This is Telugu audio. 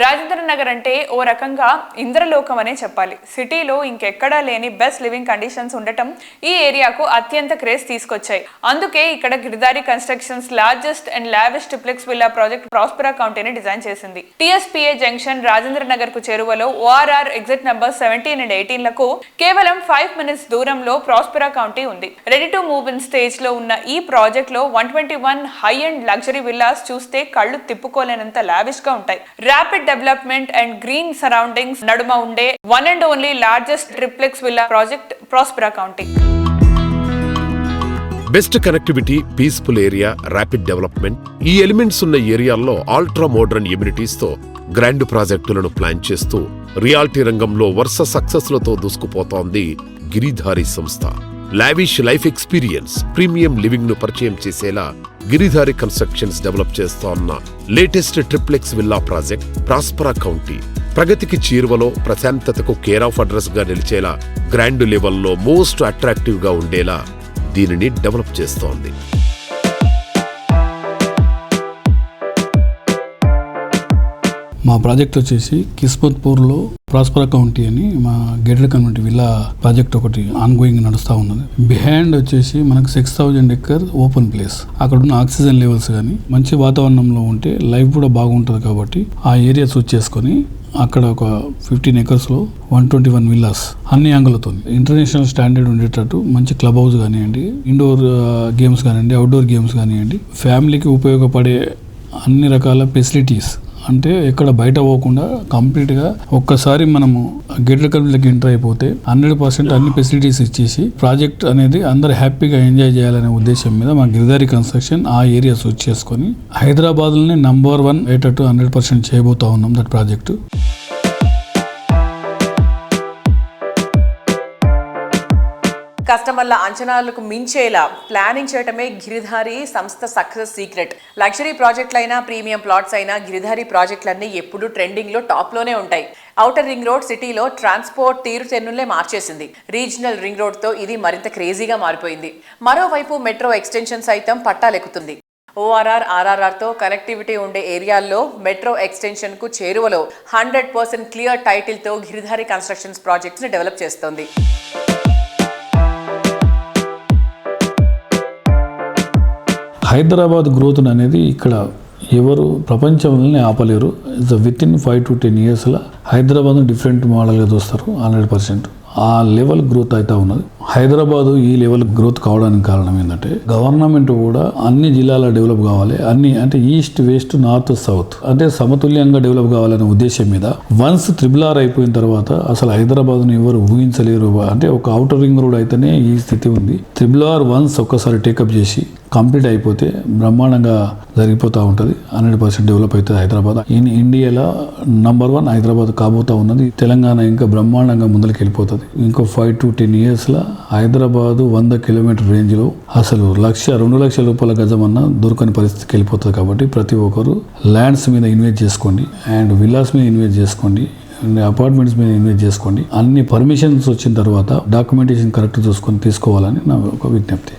రాజేంద్ర నగర్ అంటే ఓ రకంగా ఇంద్రలోకం అనే చెప్పాలి. సిటీలో ఇంకెక్కడా లేని బెస్ట్ లివింగ్ కండిషన్స్ ఉండటం ఈ ఏరియాకు అత్యంత క్రేజ్ తీసుకొచ్చాయి. అందుకే ఇక్కడ Giridhari constructions largest and lavish triplex villa project Prospera కౌంటీని డిజైన్ చేసింది. టీఎస్పీఏ జంక్షన్ రాజేంద్ర నగర్ కు చేరువలో ORR ఎగ్జిట్ నంబర్ 17 and 18 లకు కేవలం 5 minutes దూరంలో ప్రాస్పెరా కౌంటీ ఉంది. Ready to move in stage లో ఉన్న ఈ ప్రాజెక్ట్ లో 121 హై అండ్ లగ్జరీ విల్లాస్ చూస్తే కళ్ళు తిప్పుకోలేనంత లావిష్ గా ఉంటాయి. Rapid development and green surroundings నడుమ ఉండే one and only largest triplex villa project Prospera county. Best connectivity, peaceful area, rapid development, ఈ ఎలిమెంట్స్ ఉన్న ఏరియాల్లో అల్ట్రా మోడర్న్ ఎమ్యూనిటీస్ తో గ్రాండ్ ప్రాజెక్టులను ప్లాన్ చేస్తూ రియాలిటీ రంగంలో వరుస సక్సెస్లతో దూసుకుపోతోంది గిరిధారి సంస్థ. Lavish life experience, premium living ను పరిచయం చేసేలా గిరిధారి కన్స్ట్రక్షన్స్ డెవలప్ చేస్తోన్న latest triplex villa project Prospera county ప్రగతికి చేరువలో ప్రశాంతతకు కేర్ ఆఫ్ అడ్రస్ గా నిలిచేలా గ్రాండ్ లెవెల్లో మోస్ట్ అట్రాక్టివ్ గా ఉండేలా దీనిని డెవలప్ చేస్తోంది. మా ప్రాజెక్ట్ వచ్చేసి కిస్మత్పూర్లో ప్రాస్పెరా కౌంటీ అని మా గేటెడ్ కమ్యూనిటీ విల్లా ప్రాజెక్ట్ ఒకటి ఆన్ గోయింగ్ నడుస్తూ ఉన్నది. బిహైండ్ వచ్చేసి మనకు 6000 acres ఓపెన్ ప్లేస్. అక్కడ ఉన్న ఆక్సిజన్ లెవెల్స్ కానీ మంచి వాతావరణంలో ఉంటే లైఫ్ కూడా బాగుంటుంది కాబట్టి ఆ ఏరియా చూస్ చేసుకొని అక్కడ ఒక 15 acres లో 121 విల్లాస్ అన్ని యాంగులతో ఇంటర్నేషనల్ స్టాండర్డ్ ఉండేటట్టు మంచి క్లబ్ హౌస్ కానివ్వండి, ఇండోర్ గేమ్స్ కానివ్వండి, అవుట్డోర్ గేమ్స్ కానివ్వండి, ఫ్యామిలీకి ఉపయోగపడే అన్ని రకాల ఫెసిలిటీస్ అంటే ఎక్కడ బయట పోకుండా కంప్లీట్గా ఒక్కసారి మనము గేటెడ్ కమ్యూనిటీకి ఎంటర్ అయిపోతే 100% అన్ని ఫెసిలిటీస్ ఇచ్చేసి ప్రాజెక్ట్ అనేది అందరు హ్యాపీగా ఎంజాయ్ చేయాలనే ఉద్దేశం మీద మా గిరిధారి కన్స్ట్రక్షన్ ఆ ఏరియా సూచ్ చేసుకొని హైదరాబాద్లోనే నంబర్ 1 అయ్యేటట్టు 100% చేయబోతా ఉన్నాం దట్ ప్రాజెక్టు. కస్టమర్ల అంచనాలకు మించేలా ప్లానింగ్ చేయటమే గిరిధారి సంస్థ సక్సెస్ సీక్రెట్. లగ్జరీ ప్రాజెక్టులైనా, ప్రీమియం ప్లాట్స్ అయినా గిరిధారి ప్రాజెక్టులన్నీ ఎప్పుడూ ట్రెండింగ్ లో టాప్ లోనే ఉంటాయి. ఔటర్ రింగ్ రోడ్ సిటీలో ట్రాన్స్పోర్ట్ తీరుతెన్నులే మార్చేసింది. రీజనల్ రింగ్ రోడ్ తో ఇది మరింత క్రేజీగా మారిపోయింది. మరోవైపు మెట్రో ఎక్స్టెన్షన్ సైతం పట్టాలెక్కుతుంది. ORR, RRR తో కనెక్టివిటీ ఉండే ఏరియాల్లో మెట్రో ఎక్స్టెన్షన్ కు చేరువలో 100% క్లియర్ టైటిల్ తో గిరిధారి కన్స్ట్రక్షన్స్ ప్రాజెక్ట్స్ ని డెవలప్ చేస్తోంది. హైదరాబాద్ గ్రోత్ అనేది ఇక్కడ ఎవరు ప్రపంచంలోనే ఆపలేరు. With in 5 to 10 years Hyderabad different మోడల్గా చూస్తారు. 100% ఆ లెవెల్ గ్రోత్ అయితే ఉన్నది. హైదరాబాద్ ఈ లెవెల్ గ్రోత్ కావడానికి కారణం ఏంటంటే గవర్నమెంట్ కూడా అన్ని జిల్లాల డెవలప్ కావాలి, అన్ని అంటే ఈస్ట్, వెస్ట్, నార్త్, సౌత్ అంటే సమతుల్యంగా డెవలప్ కావాలనే ఉద్దేశం మీద వన్స్ RRR అయిపోయిన తర్వాత అసలు హైదరాబాద్ను ఎవరు ఊహించలేరు. అంటే ఒక అవుటర్ రింగ్ రోడ్ అయితేనే ఈ స్థితి ఉంది. RRR వన్స్ ఒక్కసారి టేకప్ చేసి కంప్లీట్ అయిపోతే బ్రహ్మాండంగా జరిగిపోతూ ఉంటుంది. 100% డెవలప్ అవుతుంది హైదరాబాద్. ఇన్ ఇండియాలో నంబర్ 1 హైదరాబాద్ కాబోతా ఉన్నది. తెలంగాణ ఇంకా బ్రహ్మాండంగా ముందరికి వెళ్ళిపోతుంది. ఇంకో 5 to 10 years హైదరాబాద్ 100 kilometer రేంజ్లో అసలు 1,00,000-2 లక్షల రూపాయల గజం అన్న దొరకని పరిస్థితికి వెళ్ళిపోతుంది. కాబట్టి ప్రతి ఒక్కరు ల్యాండ్స్ మీద ఇన్వెస్ట్ చేసుకోండి, అండ్ విల్లాస్ మీద ఇన్వెస్ట్ చేసుకోండి, అపార్ట్మెంట్స్ మీద ఇన్వెస్ట్ చేసుకోండి. అన్ని పర్మిషన్స్ వచ్చిన తర్వాత డాక్యుమెంటేషన్ కరెక్ట్ చూసుకొని తీసుకోవాలని నా ఒక విజ్ఞప్తి.